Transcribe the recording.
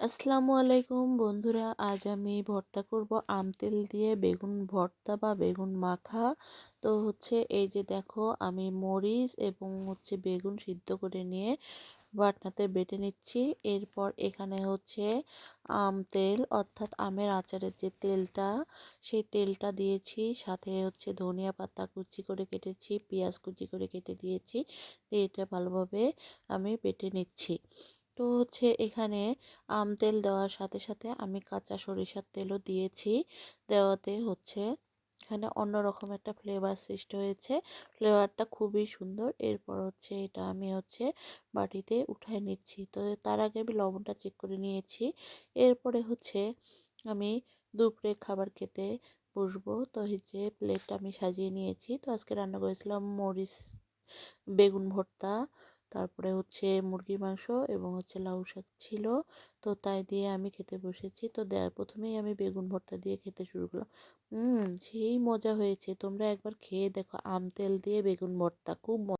আসসালামু আলাইকুম বন্ধুরা, আজ আমি ভর্তা করব আম তেল দিয়ে বেগুন ভর্তা বা বেগুন মাখা। তো এই যে দেখো, আমি মরিচ এবং বেগুন সিদ্ধ করে নিয়ে বাটনাতে বেটে নিচ্ছি। এরপর এখানে আম তেল অর্থাৎ আমের আচারের যে তেলটা, সেই তেলটা দিয়েছি। সাথে ধনিয়া পাতা কুচি করে কেটেছি, পেঁয়াজ কুচি করে কেটে দিয়েছি। দিয়ে এটা ভালোভাবে আমি বেটে নিচ্ছি। তো এখানে আম তেল দেওয়ার সাথে সাথে আমি কাঁচা সরিষার তেলও দিয়েছি। দেওয়াতে এখানে অন্যরকম একটা ফ্লেভার সৃষ্টি হয়েছে। ফ্লেভারটা খুবই সুন্দর। এরপর এটা আমি বাটিতে উঠায় নিচ্ছি। তো তার আগে আমি লবণটা চেক করে নিয়েছি। এরপরে আমি দুপুরে খাবার খেতে বসবো। তো প্লেটটা আমি সাজিয়ে নিয়েছি। তো আজকে রান্না করেছিলাম মরিচ বেগুন ভর্তা, তারপরে মুরগির মাংস এবং লাউ শাক ছিল। তো তাই দিয়ে আমি খেতে বসেছি। তো প্রথমেই আমি বেগুন ভর্তা দিয়ে খেতে শুরু করলাম। সেই মজা হয়েছে। তোমরা একবার খেয়ে দেখো, আম তেল দিয়ে বেগুন ভর্তা খুব